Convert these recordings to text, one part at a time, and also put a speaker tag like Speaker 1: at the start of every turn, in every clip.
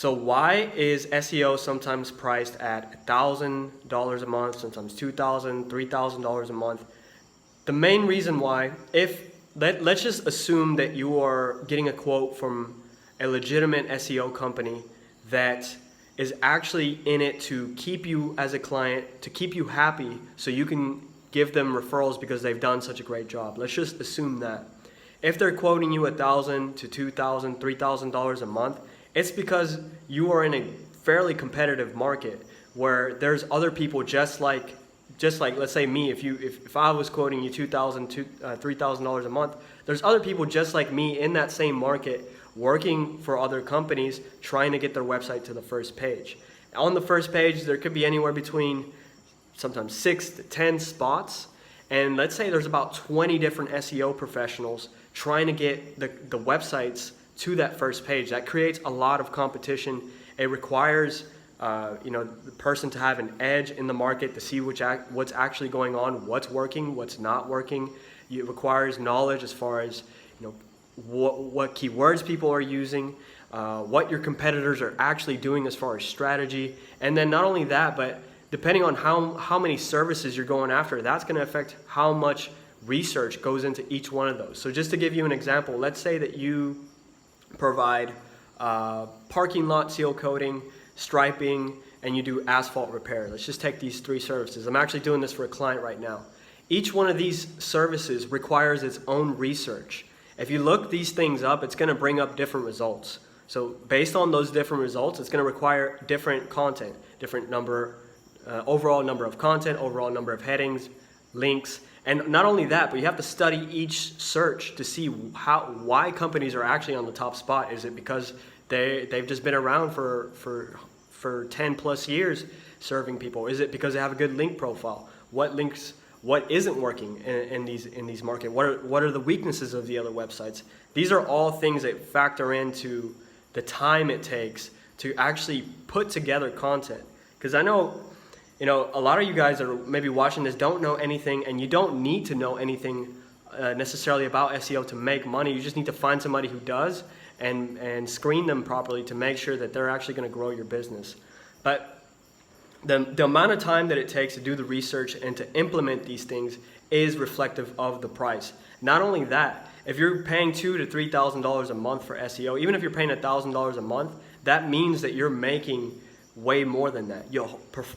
Speaker 1: So why is SEO sometimes priced at $1,000 a month, sometimes $2,000, $3,000 a month? The main reason why, let's just assume that you are getting a quote from a legitimate SEO company that is actually in it to keep you as a client, to keep you happy so you can give them referrals because they've done such a great job. Let's just assume that. If they're quoting you $1,000 to $2,000, $3,000 a month, it's because you are in a fairly competitive market where there's other people just like let's say me. If I was quoting you $2,000 to $3,000 a month, there's other people just like me in that same market working for other companies trying to get their website to the first page. On the first page, there could be anywhere between sometimes 6 to 10 spots, and let's say there's about 20 different SEO professionals trying to get the websites to that first page. That creates a lot of competition. It requires the person to have an edge in the market to see what's actually going on, what's working, what's not working. It requires knowledge as far as what keywords people are using, what your competitors are actually doing as far as strategy. And then not only that, but depending on how many services you're going after, that's going to affect how much research goes into each one of those. So just to give you an example, let's say that you provide parking lot seal coating, striping, and you do asphalt repair. Let's just take these 3 services. I'm actually doing this for a client right now. Each one of these services requires its own research. If you look these things up, it's going to bring up different results. So based on those different results, it's going to require different content, different overall number of content, overall number of headings, links. And not only that, but you have to study each search to see why companies are actually on the top spot. Is it because they've just been around for 10 plus years serving people? Is it because they have a good link profile? What isn't working in these markets? What are the weaknesses of the other websites? These are all things that factor into the time it takes to actually put together content. Because I know, a lot of you guys that are maybe watching this don't know anything, and you don't need to know anything necessarily about SEO to make money. You just need to find somebody who does and screen them properly to make sure that they're actually going to grow your business. But the amount of time that it takes to do the research and to implement these things is reflective of the price. Not only that, if you're paying $2,000 to $3,000 a month for SEO, even if you're paying $1,000 a month, that means that you're making way more than that.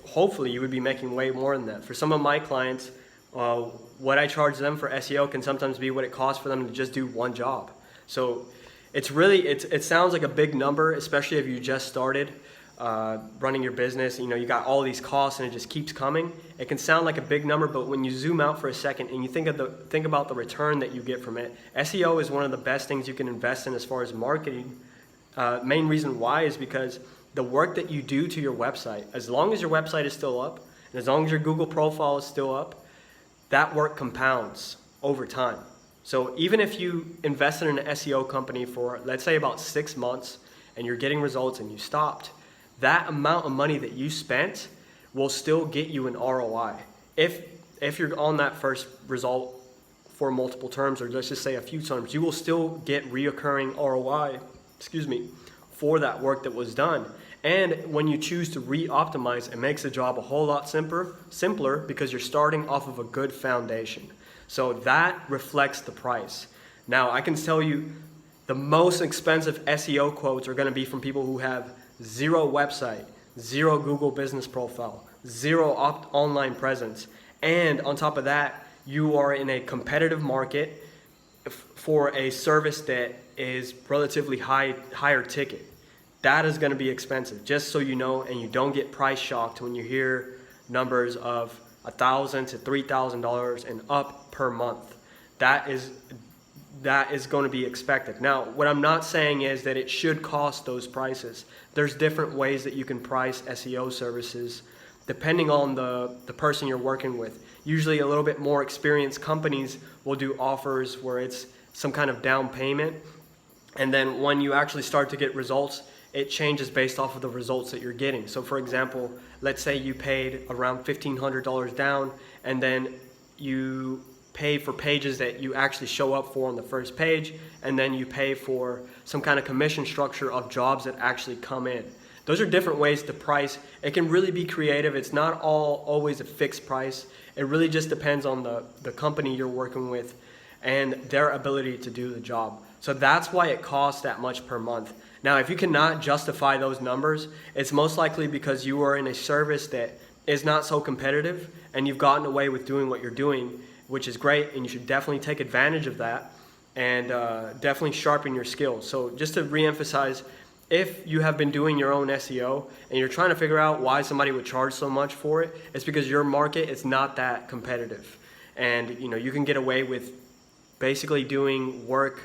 Speaker 1: Hopefully you would be making way more than that. For some of my clients, what I charge them for SEO can sometimes be what it costs for them to just do one job. So it sounds like a big number, especially if you just started running your business. You got all these costs and it just keeps coming. It can sound like a big number, but when you zoom out for a second and you think about the return that you get from it, SEO is one of the best things you can invest in as far as marketing. Main reason why is because the work that you do to your website, as long as your website is still up, and as long as your Google profile is still up, that work compounds over time. So even if you invested in an SEO company for, let's say, about 6 months, and you're getting results and you stopped, that amount of money that you spent will still get you an ROI. If you're on that first result for multiple terms, or let's just say a few terms, you will still get reoccurring ROI, for that work that was done. And when you choose to re-optimize, it makes the job a whole lot simpler because you're starting off of a good foundation. So that reflects the price. Now, I can tell you the most expensive SEO quotes are going to be from people who have 0 website, 0 Google business profile, 0 online presence. And on top of that, you are in a competitive market for a service that is relatively higher ticket. That is going to be expensive, just so you know, and you don't get price shocked when you hear numbers of $1,000 to $3,000 and up per month. That is going to be expected. Now, what I'm not saying is that it should cost those prices. There's different ways that you can price SEO services depending on the person you're working with. Usually a little bit more experienced companies will do offers where it's some kind of down payment, and then when you actually start to get results, it changes based off of the results that you're getting. So for example, let's say you paid around $1,500 down, and then you pay for pages that you actually show up for on the first page, and then you pay for some kind of commission structure of jobs that actually come in. Those are different ways to price. It can really be creative. It's not always a fixed price. It really just depends on the company you're working with and their ability to do the job. So that's why it costs that much per month. Now, if you cannot justify those numbers, it's most likely because you are in a service that is not so competitive and you've gotten away with doing what you're doing, which is great, and you should definitely take advantage of that and definitely sharpen your skills. So just to reemphasize, if you have been doing your own SEO and you're trying to figure out why somebody would charge so much for it, it's because your market is not that competitive. And you can get away with basically doing work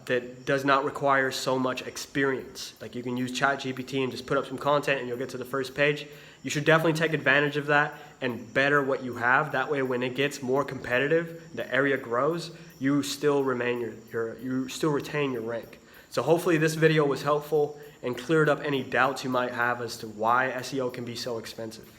Speaker 1: that does not require so much experience. Like you can use ChatGPT and just put up some content and you'll get to the first page. You should definitely take advantage of that and better what you have. That way when it gets more competitive, the area grows, you still remain you still retain your rank. So hopefully this video was helpful and cleared up any doubts you might have as to why SEO can be so expensive.